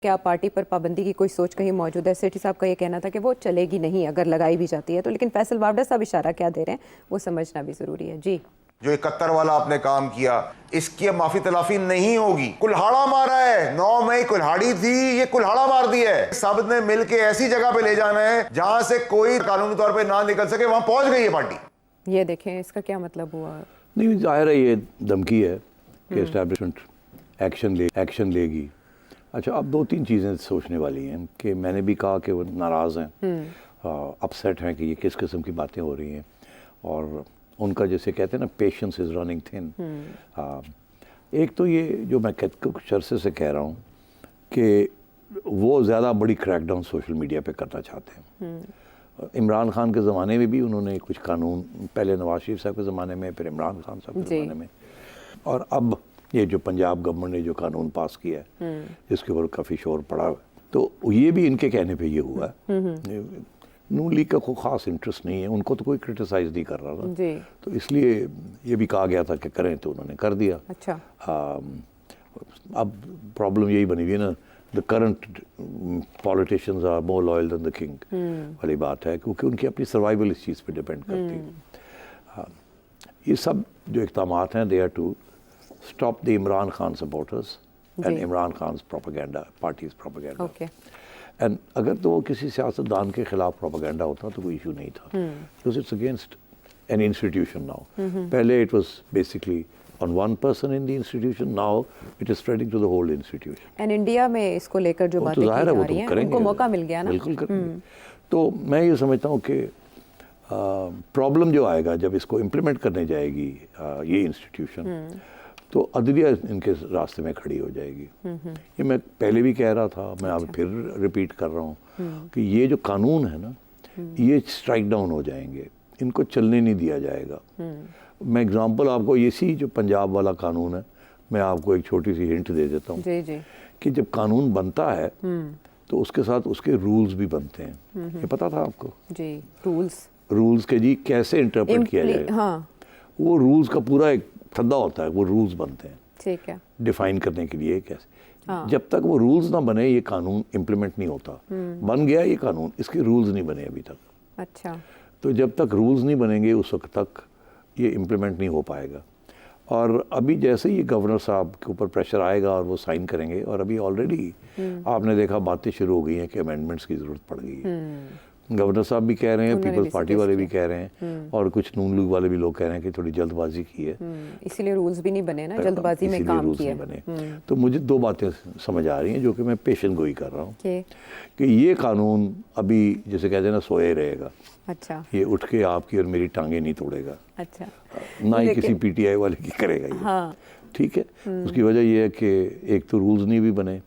کیا پارٹی پر پابندی کی کوئی سوچ کہیں موجود ہے؟ سیٹھی صاحب کا یہ کہنا تھا کہ وہ چلے گی نہیں اگر لگائی بھی جاتی ہے تو، لیکن فیصل وابڈا صاحب اشارہ کیا دے رہے ہیں وہ سمجھنا بھی ضروری ہے. جی جو 71 والا آپ نے کام کیا، اس کی اب معافی تلافی نہیں ہوگی. کلہاڑا مارا ہے، 9 مئی کلہاڑی تھی، یہ کلہاڑا مار دی ہے. سب نے مل کے ایسی جگہ پہ لے جانا ہے جہاں سے کوئی قانونی طور پہ نہ نکل سکے، وہاں پہنچ گئی ہے پارٹی. یہ دیکھیں اس کا کیا مطلب ہوا؟ نہیں، ظاہر ہے یہ دھمکی ہے کہ اسٹیبلشمنٹ ایکشن لے گی. اچھا، اب 2-3 چیزیں سوچنے والی ہیں کہ میں نے بھی کہا کہ وہ ناراض ہیں، اپسیٹ ہیں کہ یہ کس قسم کی باتیں ہو رہی ہیں، اور ان کا جیسے کہتے ہیں نا پیشنس از رننگ تھن. ایک تو یہ جو میں کچھ عرصے سے کہہ رہا ہوں کہ وہ زیادہ بڑی کریک ڈاؤن سوشل میڈیا پہ کرنا چاہتے ہیں. عمران خان کے زمانے میں بھی انہوں نے کچھ قانون، پہلے نواز شریف صاحب کے زمانے میں، پھر عمران خان صاحب کے زمانے میں، اور اب یہ جو پنجاب گورنمنٹ نے جو قانون پاس کیا ہے جس کے اوپر کافی شور پڑا ہے، تو یہ بھی ان کے کہنے پہ یہ ہوا ہے. نون لیگ کا کوئی خاص انٹرسٹ نہیں ہے، ان کو تو کوئی کرٹیسائز نہیں کر رہا تھا، تو اس لیے یہ بھی کہا گیا تھا کہ کریں، تو انہوں نے کر دیا. اچھا، اب پرابلم یہی بنی ہوئی ہے نا، the current politicians are more loyal than the king والی بات ہے، کیونکہ ان کی اپنی سروائیول اس چیز پہ ڈیپینڈ کرتی ہے. یہ سب جو اقدامات ہیں they are to stop the Imran Khan supporters and Imran Khan's propaganda, party's propaganda. And اگر تو وہ کسی سیاستدان کے خلاف پروپیگنڈا ہوتا تو کوئی ایشو نہیں تھا، because it's against an institution now. پہلے it was basically on one person in the institution, now it is spreading to the whole institution. and India میں اس کو لے کر جو باتیں کی جا رہی ہیں ان کو موقع مل گیا نا. بالکل کریں گے. تو میں یہ سمجھتا ہوں کہ پرابلم جو آئے گا جب اس کو امپلیمنٹ کرنے جائے گی یہ انسٹیٹیوشن، تو عدلیہ ان کے راستے میں کھڑی ہو جائے گی. یہ میں پہلے بھی کہہ رہا تھا، میں اب پھر ریپیٹ کر رہا ہوں کہ یہ جو قانون ہے نا، یہ اسٹرائک ڈاؤن ہو جائیں گے، ان کو چلنے نہیں دیا جائے گا. میں اگزامپل آپ کو اسی جو پنجاب والا قانون ہے، میں آپ کو ایک چھوٹی سی ہنٹ دے دیتا ہوں کہ جب قانون بنتا ہے تو اس کے ساتھ اس کے رولز بھی بنتے ہیں. یہ پتا تھا آپ کو؟ جی، رولز کے جی کیسے انٹرپریٹ کیا جائے، وہ رولز کا پورا ایک تھدا ہوتا ہے، وہ رولز بنتے ہیں ٹھیک ہے ڈیفائن کرنے کے لیے کیسے. جب تک وہ رولز نہ بنے یہ قانون امپلیمنٹ نہیں ہوتا. بن گیا یہ قانون، اس کے رولز نہیں بنے ابھی تک. اچھا، تو جب تک رولز نہیں بنیں گے اس وقت تک یہ امپلیمنٹ نہیں ہو پائے گا. اور ابھی جیسے ہی گورنر صاحب کے اوپر پریشر آئے گا اور وہ سائن کریں گے، اور ابھی آلریڈی آپ نے دیکھا باتیں شروع ہو گئی ہیں کہ امینڈمنٹس کی ضرورت پڑ گئی ہے. گورنر صاحب بھی کہہ رہے ہیں، پیپلز پارٹی والے بھی کہہ رہے ہیں، اور کچھ نون لیگ والے بھی لوگ کہہ رہے ہیں کہ تھوڑی جلد بازی کی ہے، اسی لیے رولز بھی نہیں بنے نا، جلد بازی میں کام کیا بنے. تو مجھے 2 باتیں سمجھ آ رہی ہیں جو کہ میں پیشن گوئی کر رہا ہوں کہ یہ قانون ابھی جیسے کہتے ہیں نا سوئے رہے گا. اچھا، یہ اٹھ کے آپ کی اور میری ٹانگیں نہیں توڑے گا، اچھا، نہ ہی کسی پی ٹی آئی والے کی کرے گا یہ. ٹھیک ہے، اس کی وجہ یہ ہے کہ ایک تو رولز نہیں بھی بنے،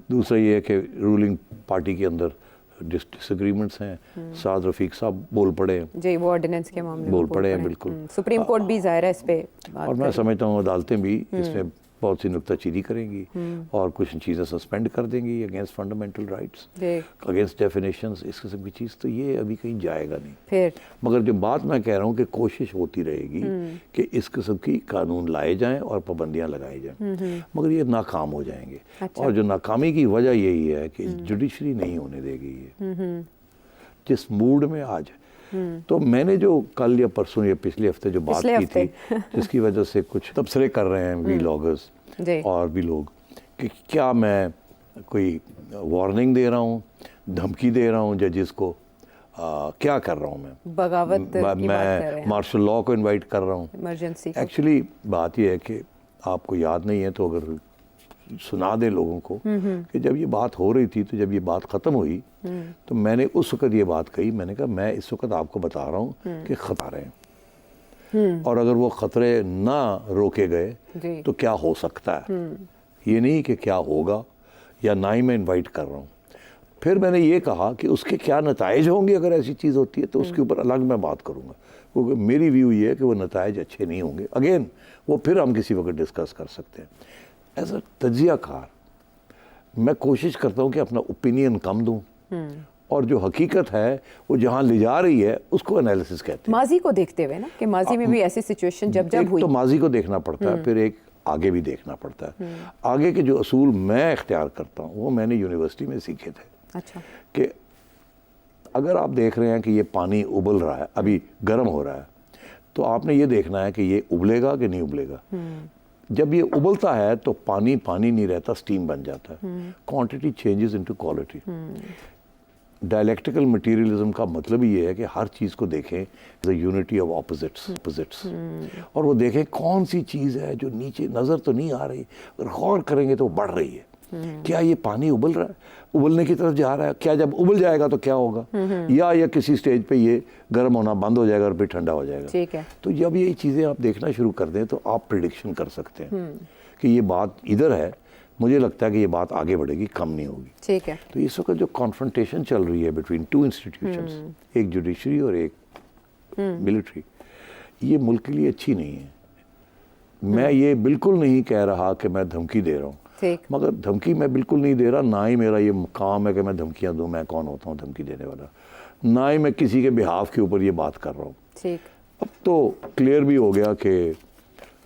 دوسرا یہ ہے کہ رولنگ پارٹی کے اندر ڈس ایگریمنٹس ہیں. سعد رفیق صاحب بول پڑے ہیں جی، وہ آرڈیننس کے معاملے میں بول پڑے ہیں بالکل. سپریم کورٹ بھی ظاہر ہے اس پہ، اور میں سمجھتا ہوں عدالتیں بھی اس میں بہت سی نکتہ چینی کریں گی اور کچھ چیزیں سسپینڈ کر دیں گی against fundamental rights, against definitions, اس قسم کی چیز. تو یہ ابھی کہیں جائے گا نہیں. مگر جو بات میں کہہ رہا ہوں کہ کوشش ہوتی رہے گی کہ اس قسم کی قانون لائے جائیں اور پابندیاں لگائی جائیں، مگر یہ ناکام ہو جائیں گے. اور جو ناکامی کی وجہ یہی ہے کہ جوڈیشری نہیں ہونے دے گی یہ جس موڈ میں آج. تو میں نے جو کل یا پرسوں یا پچھلے ہفتے جو بات کی تھی، جس کی وجہ سے کچھ تبصرے کر رہے ہیں وی لاگرز اور بھی لوگ کہ کیا میں کوئی وارننگ دے رہا ہوں، دھمکی دے رہا ہوں ججز کو، کیا کر رہا ہوں میں بغاوت، میں مارشل لاء کو انوائٹ کر رہا ہوں. ایکچولی بات یہ ہے کہ آپ کو یاد نہیں ہے تو اگر سنا دے لوگوں کو کہ جب یہ بات ہو رہی تھی، تو جب یہ بات ختم ہوئی تو میں نے اس وقت یہ بات کہی، میں نے کہا میں اس وقت آپ کو بتا رہا ہوں کہ خطرے ہیں، اور اگر وہ خطرے نہ روکے گئے تو کیا ہو سکتا ہے. یہ نہیں کہ کیا ہوگا یا نہ ہی میں انوائٹ کر رہا ہوں. پھر میں نے یہ کہا کہ اس کے کیا نتائج ہوں گے اگر ایسی چیز ہوتی ہے، تو اس کے اوپر الگ میں بات کروں گا، کیونکہ میری ویو یہ ہے کہ وہ نتائج اچھے نہیں ہوں گے. اگین وہ پھر ہم کسی وقت ڈسکس کر سکتے ہیں. ایز اے تجزیہ کار میں کوشش کرتا ہوں کہ اپنا اوپینین کم دوں، اور جو حقیقت ہے وہ جہاں لے جا رہی ہے اس کو انالیسس کہتے ہیں. ماضی کو دیکھتے ہوئے نا، کہ ماضی میں بھی ایسی سچویشن جب ہوئی، تو ماضی کو دیکھنا پڑتا ہے، پھر ایک آگے بھی دیکھنا پڑتا ہے. آگے کے جو اصول میں اختیار کرتا ہوں وہ میں نے یونیورسٹی میں سیکھے تھے. اچھا. کہ اگر آپ دیکھ رہے ہیں کہ یہ پانی ابل رہا ہے, ابھی گرم ہو رہا ہے, تو آپ نے یہ دیکھنا ہے کہ یہ ابلے گا کہ نہیں ابلے گا. جب یہ ابلتا ہے تو پانی نہیں رہتا, سٹیم بن جاتا ہے. Quantity changes into quality. Dialectical materialism کا مطلب یہ ہے کہ ہر چیز کو دیکھیں یونٹی آف اپوزٹس, اور وہ دیکھیں کون سی چیز ہے جو نیچے نظر تو نہیں آ رہی, اگر غور کریں گے تو وہ بڑھ رہی ہے. کیا یہ پانی ابل رہا ہے, ابلنے کی طرف جا رہا ہے, کیا جب ابل جائے گا تو کیا ہوگا, یا کسی سٹیج پہ یہ گرم ہونا بند ہو جائے گا اور پھر ٹھنڈا ہو جائے گا. ٹھیک ہے. تو جب یہ چیزیں آپ دیکھنا شروع کر دیں تو آپ پریڈکشن کر سکتے ہیں کہ یہ بات ادھر ہے, مجھے لگتا ہے کہ یہ بات آگے بڑھے گی, کم نہیں ہوگی. ٹھیک ہے. تو اس وقت جو کانفرنٹیشن چل رہی ہے بٹوین ٹو انسٹیٹیوشنز, ایک جوڈیشری اور ایک ملٹری, یہ ملک کے لیے اچھی نہیں ہے. میں یہ بالکل نہیں کہہ رہا کہ میں دھمکی دے رہا ہوں, مگر دھمکی میں بالکل نہیں دے رہا, نہ ہی میرا یہ کام ہے کہ میں دھمکیاں دوں. میں کون ہوتا ہوں دھمکی دینے والا؟ نہ ہی میں کسی کے بہاف کے اوپر یہ بات کر رہا ہوں. ٹھیک. اب تو کلیئر بھی ہو گیا کہ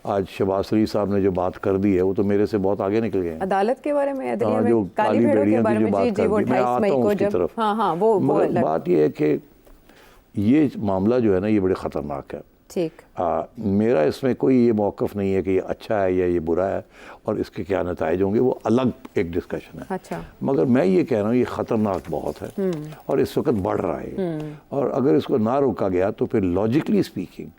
آج شہباز شریف صاحب نے جو بات کر دی ہے وہ تو میرے سے بہت آگے نکل گئے ہیں. عدالت کے بارے میں, جو کالی بیڑیاں کی جو بات کر دی, میں آتا ہوں اس کی طرف. مگر بات یہ ہے کہ یہ معاملہ جو ہے نا یہ بڑے خطرناک ہے. ٹھیک. میرا اس میں کوئی یہ موقف نہیں ہے کہ یہ اچھا ہے یا یہ برا ہے اور اس کے کیا نتائج ہوں گے, وہ الگ ایک ڈسکشن ہے. اچھا. مگر میں یہ کہہ رہا ہوں یہ خطرناک بہت ہے اور اس وقت بڑھ رہا ہے, اور اگر اس کو نہ روکا گیا تو پھر logically speaking,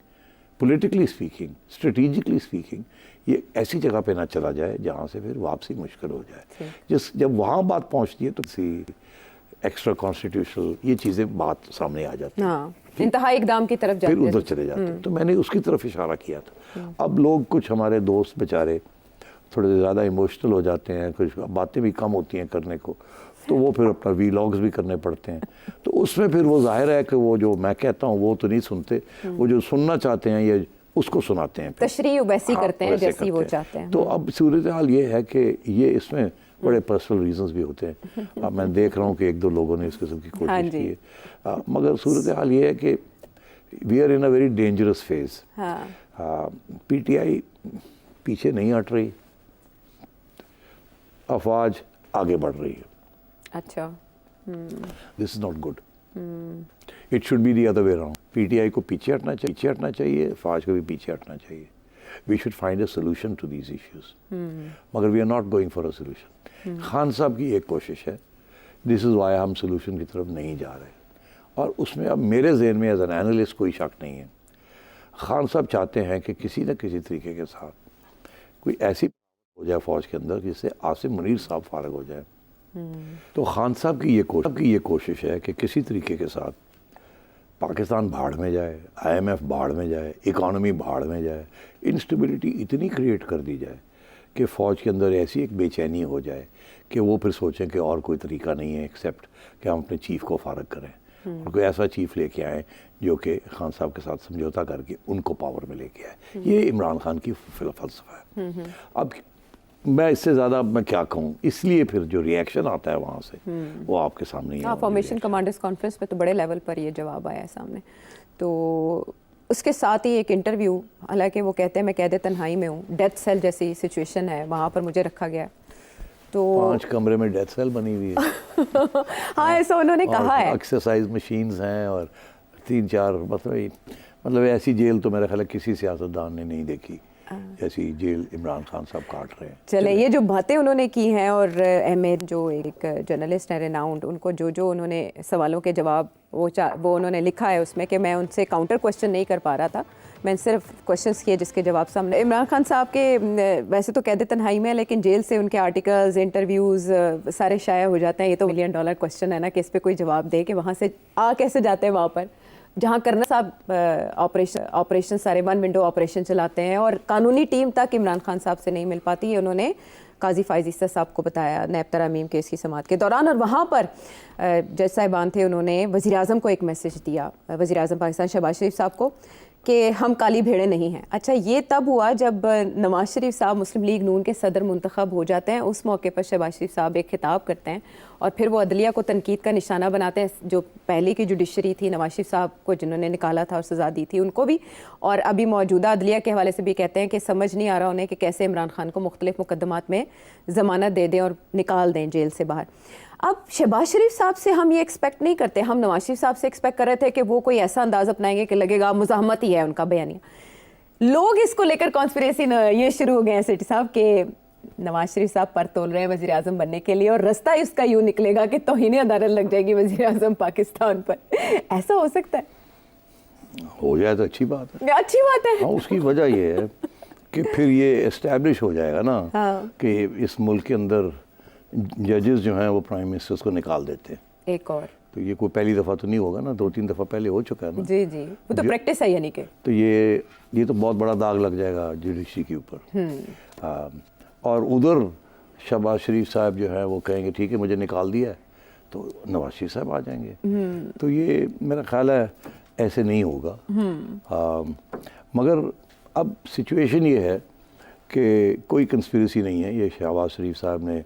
politically speaking, strategically speaking, یہ ایسی جگہ پہ نہ چلا جائے جہاں سے پھر واپسی مشکل ہو جائے. جب وہاں بات پہنچتی ہے تو ایکسٹرا کانسٹیٹیوشنل یہ چیزیں بات سامنے آ جاتی ہیں, انتہائی اقدام کی طرف پھر ادھر چلے جاتے ہیں. تو میں نے اس کی طرف اشارہ کیا تھا. اب لوگ کچھ ہمارے دوست بیچارے تھوڑے زیادہ ایموشنل ہو جاتے ہیں, کچھ باتیں بھی کم ہوتی ہیں کرنے کو, تو وہ پھر اپنا وی لاگز بھی کرنے پڑتے ہیں. تو اس میں پھر وہ ظاہر ہے کہ وہ جو میں کہتا ہوں وہ تو نہیں سنتے, وہ جو سننا چاہتے ہیں یہ اس کو سناتے ہیں, تشریح ویسی کرتے ہیں جیسی وہ چاہتے ہیں. تو اب صورتحال یہ ہے کہ یہ اس میں بڑے پرسنل ریزنز بھی ہوتے ہیں. اب میں دیکھ رہا ہوں کہ ایک دو لوگوں نے اس قسم کی کوشش کی ہے, مگر صورتحال یہ ہے کہ we are in a very dangerous phase. P T I پیچھے نہیں ہٹ رہی, افواج آگے بڑھ رہی ہے. اچھا. This is not good. It should be the other way around. P T I کو پیچھے ہٹنا چاہیے, افواج کو بھی پیچھے ہٹنا چاہیے. We should find a solution to these issues, مگر we are not going for a solution. Khan صاحب کی ایک کوشش ہے, دس از وائی ہم سولوشن کی طرف نہیں جا رہے, اور اس میں اب میرے ذہن میں ایز این اینالسٹ کوئی شک نہیں ہے. خان صاحب چاہتے ہیں کہ کسی نہ کسی طریقے کے ساتھ کوئی ایسی ہو جائے فوج کے اندر جس سے عاصم منیر صاحب فارغ ہو جائے. تو خان صاحب کی یہ کوشش ہے کہ کسی طریقے کے ساتھ پاکستان بھاڑ میں جائے, آئی ایم ایف بھاڑ میں جائے, اکانومی بھاڑ میں جائے, انسٹیبلٹی اتنی کریٹ کر دی جائے کہ فوج کے اندر ایسی ایک بے چینی ہو جائے کہ وہ پھر سوچیں کہ اور کوئی طریقہ نہیں ہے ایکسیپٹ کہ ہم اپنے چیف کو فارغ کریں, اور کوئی ایسا چیف لے کے آئیں جو کہ خان صاحب کے ساتھ سمجھوتا کر کے ان کو پاور میں لے کے آئے. یہ عمران خان کی فلسفہ ہے. اب میں اس سے زیادہ میں کیا کہوں, اس لیے پھر جو ری ایکشن آتا ہے وہاں سے وہ آپ کے سامنے ہی ہے. فارمیشن کمانڈرز کانفرنس پہ تو بڑے لیول پر یہ جواب آیا ہے سامنے. تو اس کے ساتھ ہی ایک انٹرویو, حالانکہ وہ کہتے ہیں میں قید تنہائی میں ہوں, ڈیتھ سیل جیسی سچویشن ہے, وہاں پر مجھے رکھا گیا. تو 5 کمرے میں ڈیتھ سیل بنی ہوئی ہے. ہاں ایسا انہوں نے کہا ہے. ایکسرسائز مشینز ہیں اور 3-4 مطلب ایسی جیل تو میرا خیال ہے کسی سیاستدان نے نہیں دیکھی جیسی جیل عمران خان صاحب کاٹ رہے ہیں. چلے یہ جو باتیں انہوں نے کی ہیں, اور احمد جو ایک جرنلسٹ ہیں ریناؤنڈ, ان کو جو انہوں نے سوالوں کے جواب وہ انہوں نے لکھا ہے اس میں کہ میں ان سے کاؤنٹر کوشچن نہیں کر پا رہا تھا, میں نے صرف کوشچنس کیے جس کے جواب سامنے. عمران خان صاحب کے ویسے تو قید تنہائی میں, لیکن جیل سے ان کے آرٹیکلز, انٹرویوز سارے شائع ہو جاتے ہیں. یہ تو $1 ملین کوشچن ہے نا کہ اس پہ کوئی جواب دے کہ وہاں سے کیسے جاتے ہیں وہاں پر, جہاں کرنل صاحب آپریشن سارے 1 ونڈو آپریشن چلاتے ہیں, اور قانونی ٹیم تک عمران خان صاحب سے نہیں مل پاتی. یہ انہوں نے قاضی فائز عیسیٰ صاحب کو بتایا نیب ترامیم کیس کی سماعت کے دوران, اور وہاں پر جج صاحبان تھے, انہوں نے وزیر اعظم کو ایک میسج دیا, وزیر اعظم پاکستان شہباز شریف صاحب کو, کہ ہم کالی بھیڑیں نہیں ہیں. اچھا یہ تب ہوا جب نواز شریف صاحب مسلم لیگ نون کے صدر منتخب ہو جاتے ہیں. اس موقع پر شہباز شریف صاحب ایک خطاب کرتے ہیں اور پھر وہ عدلیہ کو تنقید کا نشانہ بناتے ہیں. جو پہلے کی جوڈیشری تھی نواز شریف صاحب کو جنہوں نے نکالا تھا اور سزا دی تھی ان کو بھی, اور ابھی موجودہ عدلیہ کے حوالے سے بھی کہتے ہیں کہ سمجھ نہیں آ رہا انہیں کہ کیسے عمران خان کو مختلف مقدمات میں ضمانت دے دیں اور نکال دیں جیل سے باہر. اب شہباز شریف صاحب سے ہم یہ ایکسپیکٹ نہیں کرتے, ہم نواز شریف صاحب سے ایکسپیکٹ کر رہے تھے کہ وہ کوئی ایسا انداز اپنائیں گے کہ لگے گا مزاحمت ہی ہے ان کا بیانیہ. لوگ اس کو لے کر کانسپریسی یہ شروع ہو گئے ہیں سیٹھی صاحب کہ نواز شریف صاحب پر تول رہے ہیں وزیر اعظم بننے کے لیے اور رستہ اس کا یوں نکلے گا کہ توہین عدالت لگ جائے گی وزیر اعظم پاکستان پر. ایسا ہو سکتا ہے؟ ہو جائے تو اچھی بات ہے. اچھی بات ہے. ہاں اس کی وجہ یہ ہے کہ پھر یہ اسٹیبلش ہو جائے گا نا کہ اس ملک کے اندر ججز جو ہیں وہ پرائم منسٹرز کو نکال دیتے ہیں. ایک اور تو یہ کوئی پہلی دفعہ تو نہیں ہوگا نا, 2-3 دفعہ پہلے ہو چکا ہے نا. جی جی وہ تو پریکٹس ہے یعنی کہ. تو یہ تو بہت بڑا داغ لگ جائے گا جوڈیشری کے اوپر. اور ادھر شہباز شریف صاحب جو ہے وہ کہیں گے ٹھیک ہے مجھے نکال دیا ہے تو نواز شریف صاحب آ جائیں گے. تو یہ میرا خیال ہے ایسے نہیں ہوگا. مگر اب سچویشن یہ ہے کہ کوئی کنسپریسی نہیں ہے. یہ شہباز شریف صاحب نے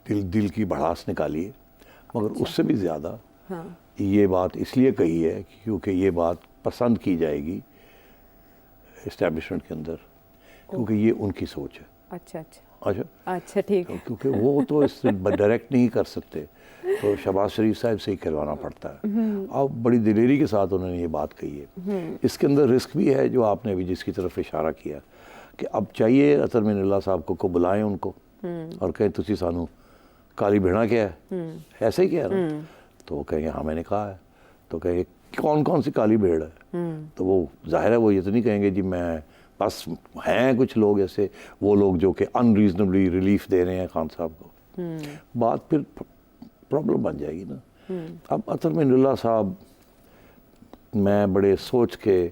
دل کی بڑھاس نکالی ہے, مگر اس سے بھی زیادہ یہ بات اس لیے کہی ہے کیونکہ یہ بات پسند کی جائے گی اسٹیبلشمنٹ کے اندر, کیونکہ یہ ان کی سوچ ہے. اچھا اچھا اچھا اچھا ٹھیک ہے. کیونکہ وہ تو اس سے ڈائریکٹ نہیں کر سکتے, تو شہباز شریف صاحب سے ہی کھلوانا پڑتا ہے. اب بڑی دلیری کے ساتھ انہوں نے یہ بات کہی ہے. اس کے اندر رسک بھی ہے جو آپ نے ابھی جس کی طرف اشارہ کیا کہ اب چاہیے اطہر من اللہ صاحب کو بلائیں ان کو اور کہیں تسی سانو کالی بھیڑا کیا ہے, ایسا ہی کیا ہے نا. تو وہ کہیں گے ہاں میں نے کہا ہے. تو کہیں گے کون کون سی کالی بھیڑ ہے. تو وہ ظاہر ہے وہ یہ تو نہیں کہیں گے جی میں بس ہیں کچھ لوگ ایسے وہ لوگ جو کہ انریزنبلی ریلیف دے رہے ہیں خان صاحب کو. بات پھر پرابلم بن جائے گی نا. اب اطہر من اللہ صاحب میں بڑے سوچ کے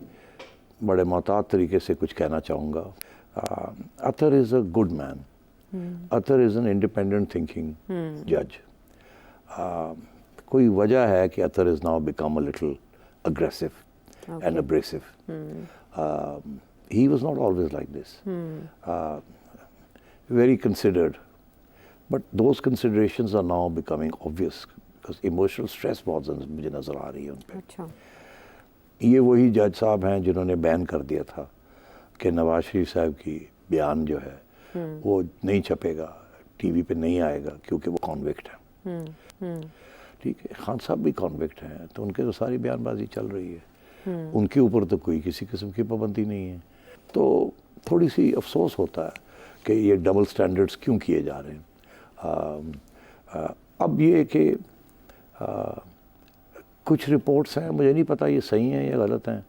بڑے محتاط طریقے سے کچھ کہنا چاہوں گا. Athar is a good man. Athar is an independent thinking جج. کوئی وجہ ہے کہ Athar is now become a little aggressive and abrasive. He was not always like this. Very considered. But those considerations are now becoming obvious because emotional stress بہت مجھے نظر آ رہی ہے ان پہ. اچھا یہ وہی جج صاحب ہیں جنہوں نے بین کر دیا تھا کہ نواز شریف صاحب کی بیان جو ہے وہ نہیں چھپے گا, ٹی وی پہ نہیں آئے گا کیونکہ وہ کانوکٹ ہے. ٹھیک ہے, خان صاحب بھی کانوکٹ ہیں تو ان کے تو ساری بیان بازی چل رہی ہے. ان کے اوپر تو کوئی کسی قسم کی پابندی نہیں ہے. تو تھوڑی سی افسوس ہوتا ہے کہ یہ ڈبل سٹینڈرڈز کیوں کیے جا رہے ہیں. اب یہ کہ کچھ رپورٹس ہیں, مجھے نہیں پتہ یہ صحیح ہیں یا غلط ہیں,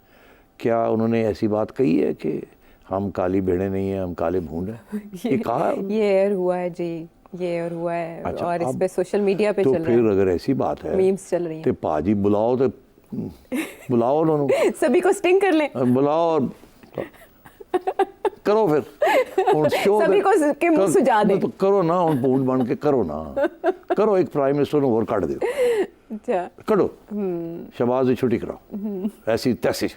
کیا انہوں نے ایسی بات کہی ہے کہ ہم کالی بھیڑیں نہیں ہیں ہم کالے بھونڈ ہیں؟ یہ کہا یہ ایئر ہوا ہے جی, یہ ایئر ہوا ہے. اور اس پہ سوشل میڈیا پہ چل رہا ہے. تو پھر اگر ایسی بات ہے میمز چل رہی ہیں تو پاجی بلاؤ, تو بلاؤ انہوں سبھی کو سٹنگ کر لیں, بلاؤ اور کرو پھر سبھی کو کہ منہ سجا دیں. تو کرو نا ہوں پونڈ بن کے کرو نا, کرو ایک پرائم منسٹر نو اور کٹ دیو. اچھا کڈو شہباز دی چھٹی کراؤ ایسی تیسی.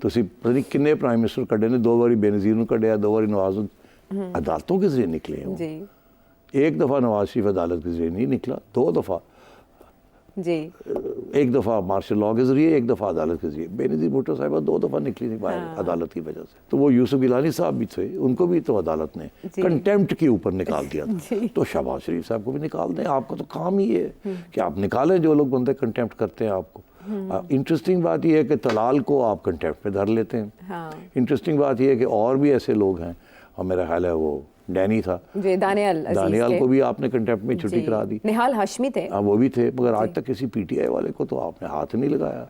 تسی پتہ نہیں کنے پرائم منسٹر کڈے نے, 2 باری بے نظیر نو کڈیا, 2 باری نواز عدالتوں کے ذریعے نکلے ہیں جی. ایک دفعہ نواز شریف عدالت کے ذریعے نہیں نکلا, 2 دفعہ جی. ایک دفعہ مارشل لاء کے ذریعے, ایک دفعہ عدالت کے ذریعے. بے نظیر بھٹو صاحبہ 2 دفعہ نکلی نہیں باہر عدالت کی وجہ سے. تو وہ یوسف گیلانی صاحب بھی تھے, ان کو بھی تو عدالت نے کنٹیمپٹ کے اوپر نکال دیا تھا. تو شہباز شریف صاحب کو بھی نکال دیں. آپ کا تو کام ہی ہے کہ آپ نکالیں جو لوگ بندے کنٹیمپٹ کرتے ہیں آپ کو. انٹرسٹنگ بات یہ ہے کہ طلال کو آپ کنٹیمپٹ میں دھر لیتے ہیں. انٹرسٹنگ بات یہ ہے کہ اور بھی ایسے لوگ ہیں, اور میرا خیال ہے وہ ڈینی تھا جی, دانیال کو بھی آپ نے کنٹیمپٹ میں چھٹی کرا دی. نہال ہاشمی تھے, وہ بھی تھے, مگر آج تک کسی پی ٹی آئی والے کو تو آپ نے ہاتھ نہیں لگایا.